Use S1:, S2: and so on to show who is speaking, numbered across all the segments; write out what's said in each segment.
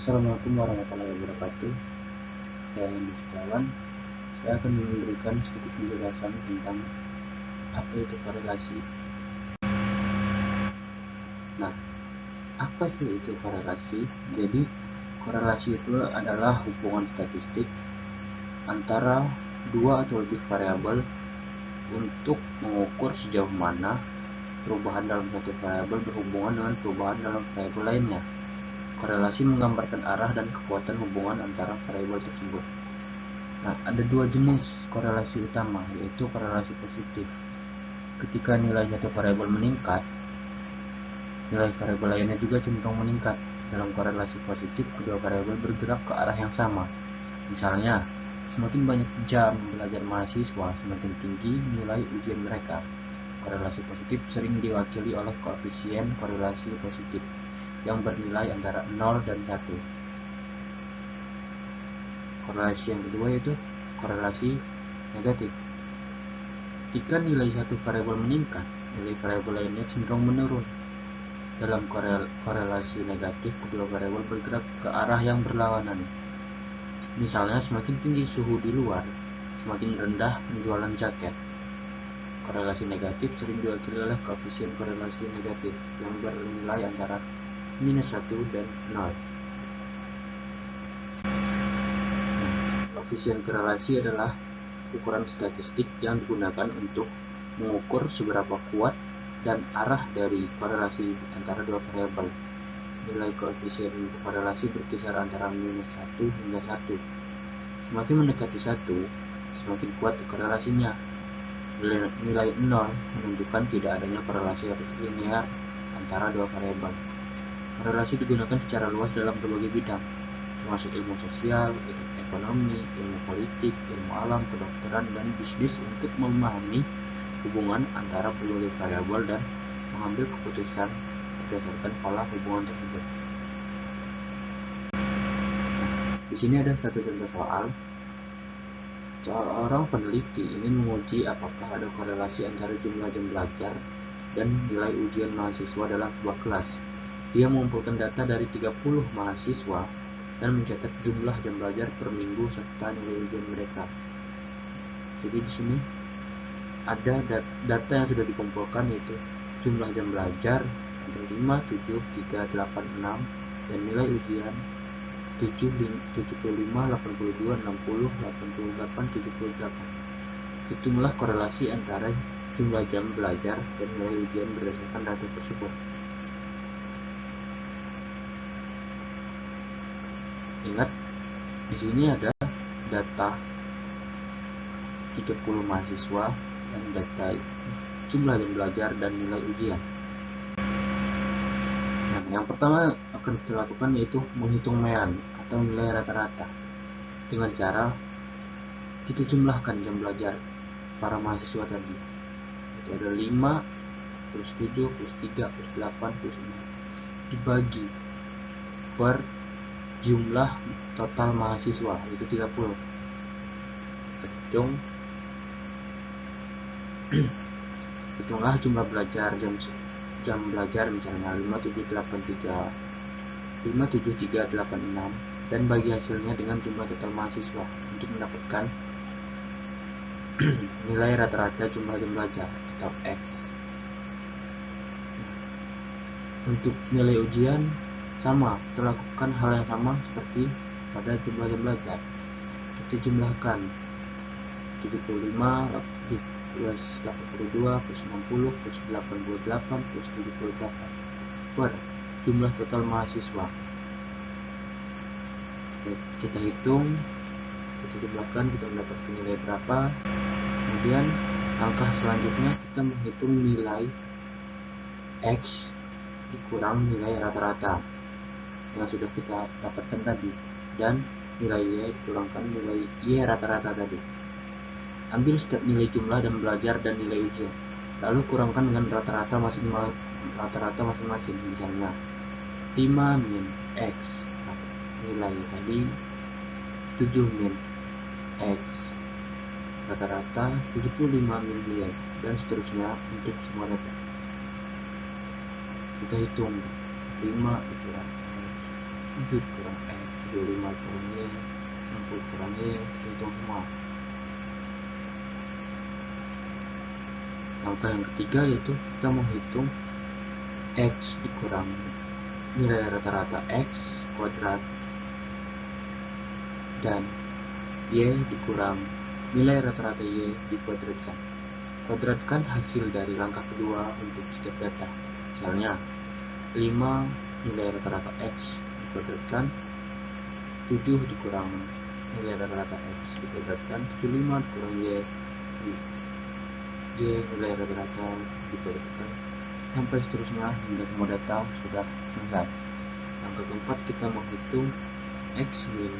S1: Assalamualaikum warahmatullahi wabarakatuh. Saya Hendy Setiawan. Saya akan memberikan sedikit penjelasan tentang apa itu korelasi. Nah, apa sih itu korelasi? Jadi, korelasi itu adalah hubungan statistik antara dua atau lebih variabel untuk mengukur sejauh mana perubahan dalam satu variabel berhubungan dengan perubahan dalam variabel lainnya. Korelasi menggambarkan arah dan kekuatan hubungan antara variabel tersebut. Nah, ada dua jenis korelasi utama, yaitu korelasi positif. Ketika nilai satu variabel meningkat, nilai variabel lainnya juga cenderung meningkat. Dalam korelasi positif, kedua variabel bergerak ke arah yang sama. Misalnya, semakin banyak jam belajar mahasiswa, semakin tinggi nilai ujian mereka. Korelasi positif sering diwakili oleh koefisien korelasi positif yang bernilai antara 0 dan 1. Korelasi yang kedua yaitu korelasi negatif. Jika nilai satu variabel meningkat, nilai variabel lainnya cenderung menurun. Dalam korelasi negatif, kedua variabel bergerak ke arah yang berlawanan. Misalnya, semakin tinggi suhu di luar, semakin rendah penjualan jaket. Korelasi negatif sering diwakili oleh koefisien korelasi negatif yang bernilai antara -1 dan 0. Koefisien korelasi adalah ukuran statistik yang digunakan untuk mengukur seberapa kuat dan arah dari korelasi antara dua variabel. Nilai koefisien korelasi berkisar antara -1 hingga 1. Semakin mendekati 1, semakin kuat korelasinya. Nilai 0 menunjukkan tidak adanya korelasi linear antara dua variabel. Korelasi digunakan secara luas dalam berbagai bidang, termasuk ilmu sosial, ekonomi, ilmu politik, ilmu alam, kedokteran, dan bisnis untuk memahami hubungan antara berbagai variabel dan mengambil keputusan berdasarkan pola hubungan tersebut. Di sini ada satu contoh soal. Seorang peneliti ingin menguji apakah ada korelasi antara jumlah jam belajar dan nilai ujian mahasiswa dalam sebuah kelas. Dia mengumpulkan data dari 30 mahasiswa dan mencatat jumlah jam belajar per minggu serta nilai ujian mereka. Jadi di sini ada data yang sudah dikumpulkan, yaitu jumlah jam belajar ada 5, 7, 3, 8, 6 dan nilai ujian 75, 82, 60, 88, 78. Hitunglah korelasi antara jumlah jam belajar dan nilai ujian berdasarkan data tersebut. Ingat, di sini ada data 30 mahasiswa dan data jumlah jam belajar dan nilai ujian. Nah, yang pertama akan kita lakukan yaitu menghitung mean atau nilai rata-rata dengan cara kita jumlahkan jam belajar para mahasiswa tadi. Itu ada 5 plus 7 plus 3 plus 8 plus 6 dibagi per jumlah total mahasiswa, itu 30. Hitunglah jumlah belajar jam belajar misalnya 57386 dan bagi hasilnya dengan jumlah total mahasiswa untuk mendapatkan nilai rata-rata jumlah jam belajar atau X. Untuk nilai ujian sama, kita lakukan hal yang sama seperti pada jumlah jam belajar. Kita jumlahkan 75 plus 82 plus 60 plus 88 plus 78 per jumlah total mahasiswa. Kita hitung, kita jumlahkan, kita mendapatkan nilai berapa. Kemudian langkah selanjutnya kita menghitung nilai X dikurang nilai rata-rata yang sudah kita dapatkan tadi, dan nilai Y dikurangkan nilai Y rata-rata tadi. Ambil setiap nilai jumlah dan belajar dan nilai ujian, lalu kurangkan dengan rata-rata masing-masing. Misalnya 5 min X, nilai tadi 7 min X, rata-rata 75 min Y, dan seterusnya untuk semua data. Kita hitung 5 dikurangi 7 kurang X, 75 kurang Y, 60 kurang Y, kita hitung semua. Langkah yang ketiga yaitu kita menghitung X dikurang nilai rata-rata X kuadrat dan Y dikurang nilai rata-rata Y dikuadratkan. Kuadratkan hasil dari langkah kedua untuk setiap data. Misalnya 5 nilai rata-rata X dikuadratkan, 7 dikurang nilai rata-rata X dikuadratkan, 75 dikurang Y nilai rata-rata dikuadratkan, sampai seterusnya hingga semua data sudah selesai. Langkah keempat, kita menghitung X min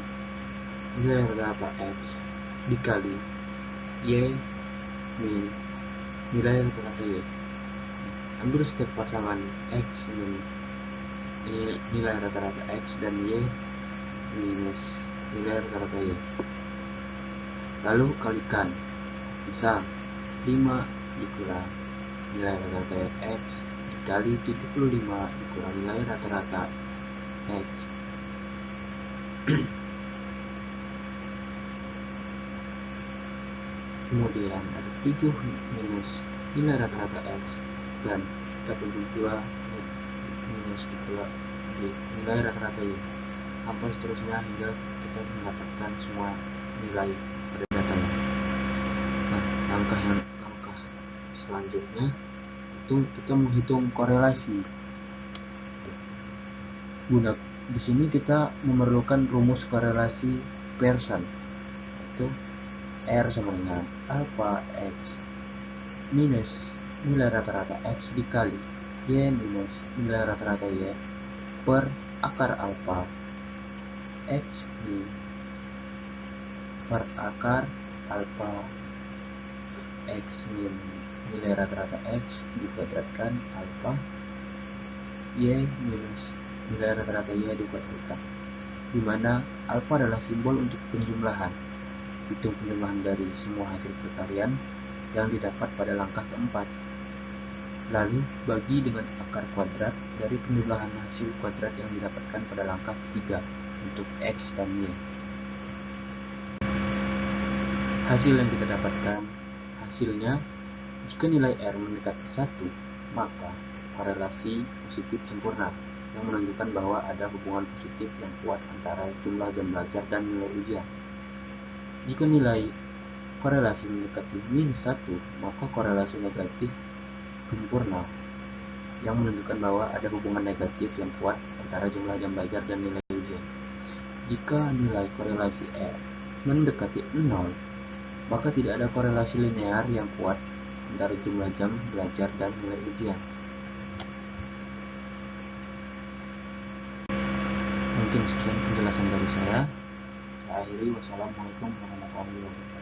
S1: nilai rata-rata X dikali Y min nilai rata-rata Y. Ambil setiap pasangan X min nilai rata-rata X dan Y minus nilai rata-rata Y, lalu kalikan. Misal 5 dikurang nilai rata-rata X dikali 75 dikurang nilai rata-rata X. Kemudian ada 7 minus nilai rata-rata X dan 82 minus nilai rata-rata Y, sampai seterusnya hingga kita mendapatkan semua nilai pada datanya. Nah, langkah selanjutnya itu kita menghitung korelasi. Di sini kita memerlukan rumus korelasi Pearson, itu R sama dengan alpha X minus nilai rata-rata X dikali Y minus nilai rata-rata Y per akar alpha X min per akar alpha X min nilai rata-rata X dikuadratkan alpha Y minus nilai rata-rata Y dikuadratkan, di mana alpha adalah simbol untuk penjumlahan. Hitung penjumlahan dari semua hasil perkalian yang didapat pada langkah keempat, lalu bagi dengan akar kuadrat dari penjumlahan hasil kuadrat yang didapatkan pada langkah ketiga untuk X dan Y. Hasil yang kita dapatkan, hasilnya jika nilai R mendekati 1, maka korelasi positif sempurna yang menunjukkan bahwa ada hubungan positif yang kuat antara jumlah jam belajar dan nilai ujian. Jika nilai korelasi mendekati -1, maka korelasi negatif sempurna yang menunjukkan bahwa ada hubungan negatif yang kuat antara jumlah jam belajar dan nilai ujian. Jika nilai korelasi R mendekati 0, maka tidak ada korelasi linear yang kuat antara jumlah jam belajar dan nilai ujian. Mungkin sekian penjelasan dari saya. Saya akhiri. Wassalamualaikum warahmatullahi wabarakatuh.